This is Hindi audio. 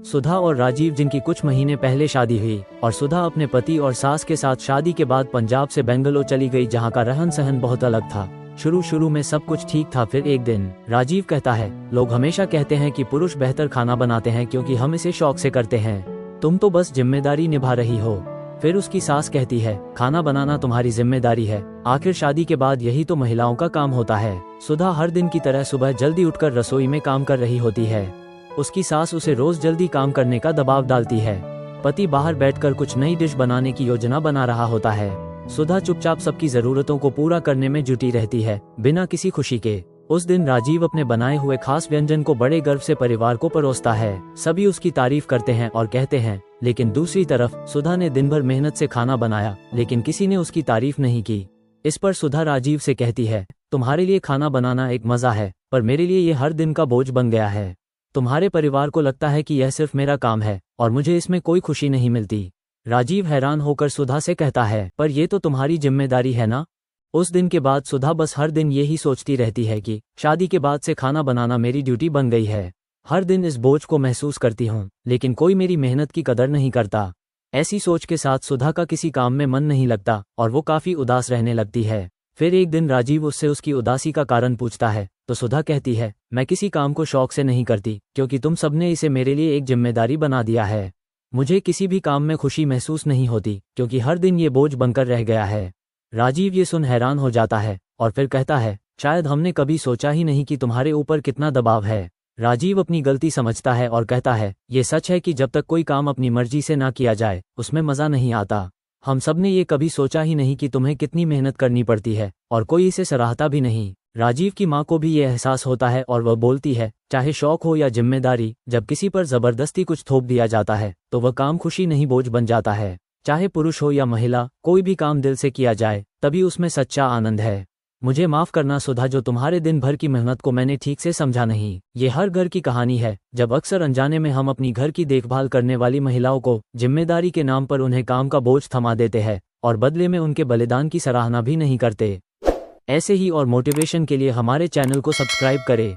सुधा और राजीव, जिनकी कुछ महीने पहले शादी हुई और सुधा अपने पति और सास के साथ शादी के बाद पंजाब से बेंगलोर चली गई, जहाँ का रहन सहन बहुत अलग था। शुरू में सब कुछ ठीक था। फिर एक दिन राजीव कहता है, लोग हमेशा कहते हैं कि पुरुष बेहतर खाना बनाते हैं क्योंकि हम इसे शौक से करते हैं, तुम तो बस जिम्मेदारी निभा रही हो। फिर उसकी सास कहती है, खाना बनाना तुम्हारी जिम्मेदारी है, आखिर शादी के बाद यही तो महिलाओं का काम होता है। सुधा हर दिन की तरह सुबह जल्दी उठकर रसोई में काम कर रही होती है। उसकी सास उसे रोज जल्दी काम करने का दबाव डालती है। पति बाहर बैठकर कुछ नई डिश बनाने की योजना बना रहा होता है। सुधा चुपचाप सबकी जरूरतों को पूरा करने में जुटी रहती है, बिना किसी खुशी के। उस दिन राजीव अपने बनाए हुए खास व्यंजन को बड़े गर्व से परिवार को परोसता है। सभी उसकी तारीफ करते हैं और कहते हैं, लेकिन दूसरी तरफ सुधा ने दिन भर मेहनत से खाना बनाया, लेकिन किसी ने उसकी तारीफ नहीं की। इस पर सुधा राजीव से कहती है, तुम्हारे लिए खाना बनाना एक मजा है, पर मेरे लिए ये हर दिन का बोझ बन गया है। तुम्हारे परिवार को लगता है कि यह सिर्फ मेरा काम है और मुझे इसमें कोई खुशी नहीं मिलती। राजीव हैरान होकर सुधा से कहता है, पर ये तो तुम्हारी जिम्मेदारी है ना। उस दिन के बाद सुधा बस हर दिन यही सोचती रहती है कि शादी के बाद से खाना बनाना मेरी ड्यूटी बन गई है। हर दिन इस बोझ को महसूस करती हूँ, लेकिन कोई मेरी मेहनत की कदर नहीं करता। ऐसी सोच के साथ सुधा का किसी काम में मन नहीं लगता और वो काफी उदास रहने लगती है। फिर एक दिन राजीव उससे उसकी उदासी का कारण पूछता है, तो सुधा कहती है, मैं किसी काम को शौक से नहीं करती, क्योंकि तुम सबने इसे मेरे लिए एक जिम्मेदारी बना दिया है। मुझे किसी भी काम में खुशी महसूस नहीं होती, क्योंकि हर दिन ये बोझ बनकर रह गया है। राजीव ये सुन हैरान हो जाता है और फिर कहता है, शायद हमने कभी सोचा ही नहीं कि तुम्हारे ऊपर कितना दबाव है। राजीव अपनी गलती समझता है और कहता है, ये सच है कि जब तक कोई काम अपनी मर्जी से ना किया जाए उसमें मजा नहीं आता। हम सबने ये कभी सोचा ही नहीं कि तुम्हें कितनी मेहनत करनी पड़ती है और कोई इसे सराहता भी नहीं। राजीव की माँ को भी ये एहसास होता है और वह बोलती है, चाहे शौक हो या जिम्मेदारी, जब किसी पर जबरदस्ती कुछ थोप दिया जाता है तो वह काम खुशी नहीं बोझ बन जाता है। चाहे पुरुष हो या महिला, कोई भी काम दिल से किया जाए तभी उसमें सच्चा आनंद है। मुझे माफ करना सुधा, जो तुम्हारे दिन भर की मेहनत को मैंने ठीक से समझा नहीं। ये हर घर की कहानी है, जब अक्सर अनजाने में हम अपनी घर की देखभाल करने वाली महिलाओं को जिम्मेदारी के नाम पर उन्हें काम का बोझ थमा देते हैं और बदले में उनके बलिदान की सराहना भी नहीं करते। ऐसे ही और मोटिवेशन के लिए हमारे चैनल को सब्सक्राइब करें।